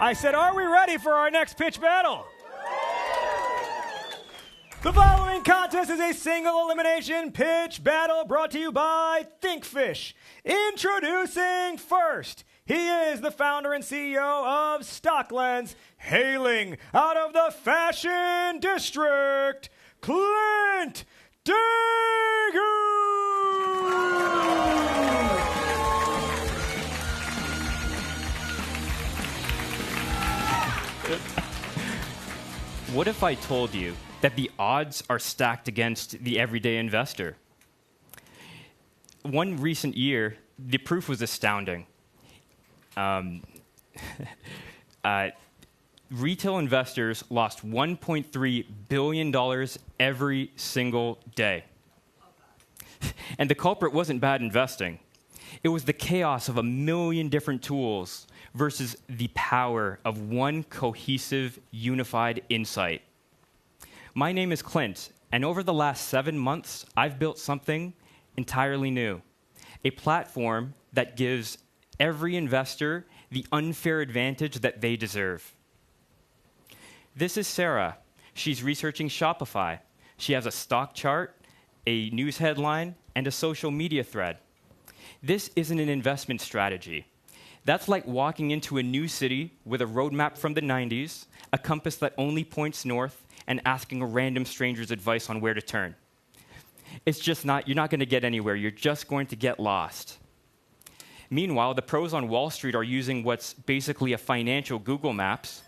I said, are we ready for our next pitch battle? The following contest is a single elimination pitch battle brought to you by ThinkFish. Introducing first, he is the founder and CEO of StockLens, hailing out of the Fashion District, Clint Dagu! What if I told you that the odds are stacked against the everyday investor? One recent year, the proof was astounding. Retail investors lost $1.3 billion every single day. And the culprit wasn't bad investing. It was the chaos of a million different tools versus the power of one cohesive, unified insight. My name is Clint, and over the last 7 months, I've built something entirely new. A platform that gives every investor the unfair advantage that they deserve. This is Sarah. She's researching Shopify. She has a stock chart, a news headline, and a social media thread. This isn't an investment strategy. That's like walking into a new city with a roadmap from the 90s, a compass that only points north, and asking a random stranger's advice on where to turn. It's just not, you're not going to get anywhere. You're just going to get lost. Meanwhile, the pros on Wall Street are using what's basically a financial Google Maps,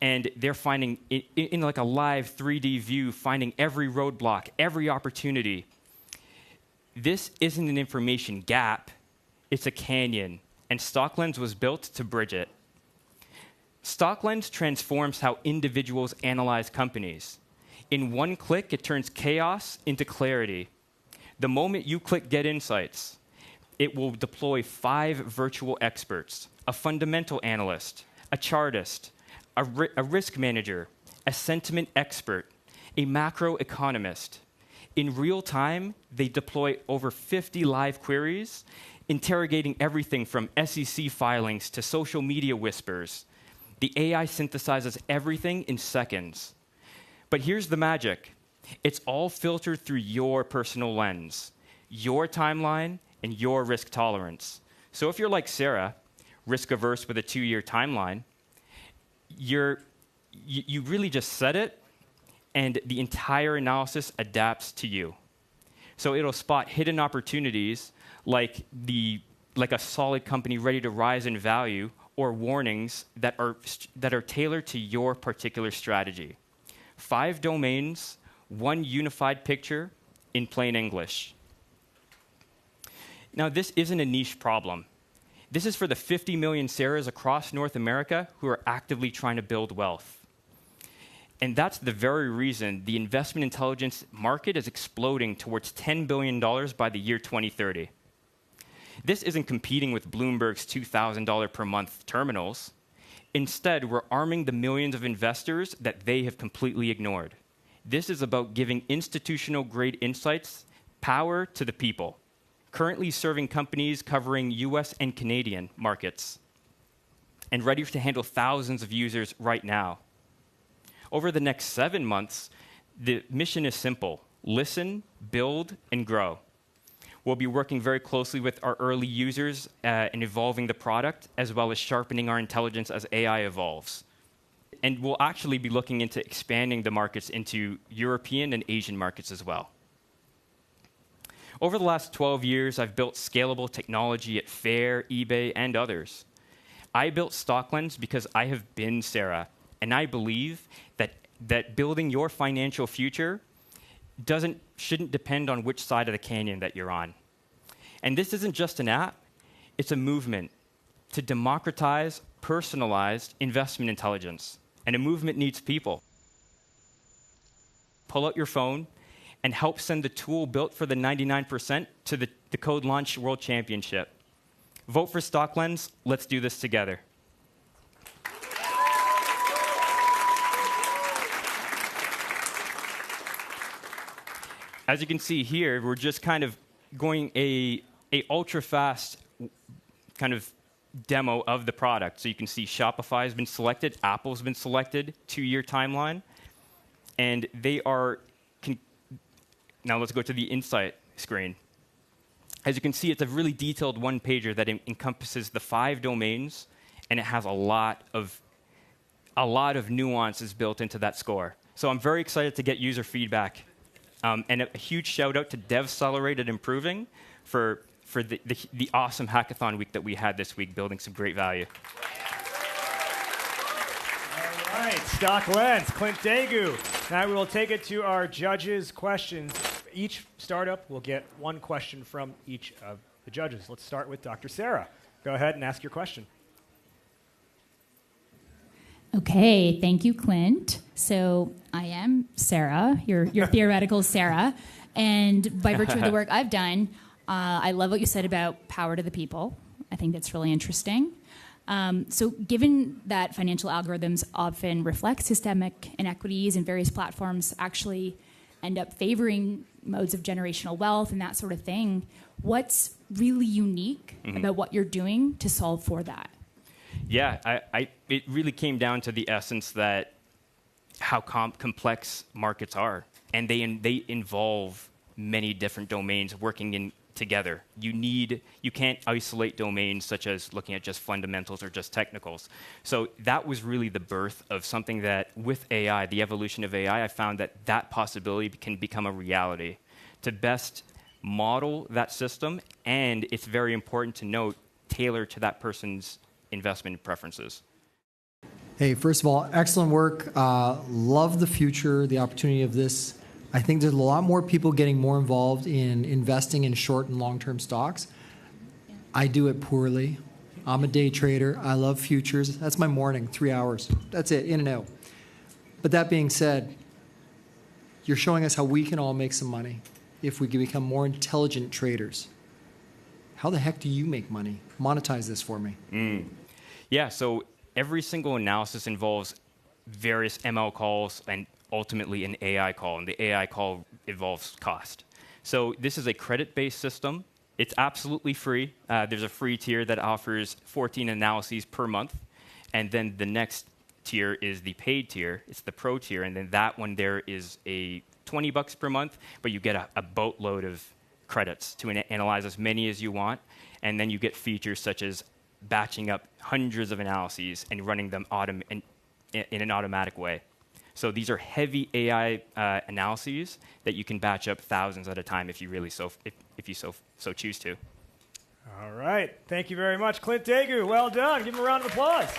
and they're finding, in like a live 3D view, finding every roadblock, every opportunity. This isn't an information gap, it's a canyon, and StockLens was built to bridge it. StockLens transforms how individuals analyze companies. In one click, it turns chaos into clarity. The moment you click Get Insights, it will deploy 5 virtual experts, a fundamental analyst, a chartist, a risk manager, a sentiment expert, a macroeconomist. In real time, they deploy over 50 live queries, interrogating everything from SEC filings to social media whispers. The AI synthesizes everything in seconds. But here's the magic. It's all filtered through your personal lens, your timeline, and your risk tolerance. So if you're like Sarah, risk-averse with a 2-year timeline, you really just set it, and the entire analysis adapts to you. So it'll spot hidden opportunities like a solid company ready to rise in value, or warnings that are tailored to your particular strategy. 5 domains, 1 unified picture in plain English. Now, this isn't a niche problem. This is for the 50 million Sarahs across North America who are actively trying to build wealth. And that's the very reason the investment intelligence market is exploding towards $10 billion by the year 2030. This isn't competing with Bloomberg's $2,000 per month terminals. Instead, we're arming the millions of investors that they have completely ignored. This is about giving institutional-grade insights power to the people, currently serving companies covering US and Canadian markets, and ready to handle thousands of users right now. Over the next 7 months, the mission is simple: listen, build, and grow. We'll be working very closely with our early users in evolving the product, as well as sharpening our intelligence as AI evolves. And we'll actually be looking into expanding the markets into European and Asian markets as well. Over the last 12 years, I've built scalable technology at Fair, eBay, and others. I built StockLens because I have been Sarah, and I believe that building your financial future shouldn't depend on which side of the canyon that you're on. And this isn't just an app, it's a movement to democratize personalized investment intelligence. And a movement needs people. Pull out your phone and help send the tool built for the 99% to the CodeLaunch World Championship. Vote for StockLens. Let's do this together. As you can see here, we're just kind of going a ultra-fast kind of demo of the product. So you can see Shopify has been selected, Apple's been selected, 2-year timeline. And they are, now let's go to the insight screen. As you can see, it's a really detailed one-pager that encompasses the 5 domains, and it has a lot of nuances built into that score. So I'm very excited to get user feedback. And a huge shout out to DevCelerate at Improving for the awesome hackathon week that we had this week, building some great value. All right, StockLens, Clint Dagu. Now we will take it to our judges' questions. Each startup will get 1 question from each of the judges. Let's start with Dr. Sarah. Go ahead and ask your question. Okay, thank you, Clint. So I am Sarah, your theoretical Sarah, and by virtue of the work I've done, I love what you said about power to the people. I think that's really interesting. So given that financial algorithms often reflect systemic inequities and various platforms actually end up favoring modes of generational wealth and that sort of thing, what's really unique about what you're doing to solve for that? Yeah, it really came down to the essence that how complex markets are, and they involve many different domains working in together. You can't isolate domains such as looking at just fundamentals or just technicals. So that was really the birth of something that with AI, the evolution of AI, I found that possibility can become a reality. To best model that system, and it's very important to note, tailor to that person's investment preferences. Hey, first of all, excellent work. Love the future, the opportunity of this. I think there's a lot more people getting more involved in investing in short and long-term stocks. I do it poorly. I'm a day trader. I love futures. That's my morning, 3 hours. That's it, in and out. But that being said, you're showing us how we can all make some money if we can become more intelligent traders. How the heck do you make money? Monetize this for me. Yeah, so every single analysis involves various ML calls and ultimately an AI call, and the AI call involves cost. So this is a credit-based system. It's absolutely free. There's a free tier that offers 14 analyses per month, and then the next tier is the paid tier. It's the pro tier, and then that one there is a $20 per month, but you get a boatload of credits to analyze as many as you want, and then you get features such as batching up hundreds of analyses and running them in an automatic way. So these are heavy AI analyses that you can batch up thousands at a time if you really if you so choose to. All right. Thank you very much, Clint Dagu. Well done. Give him a round of applause.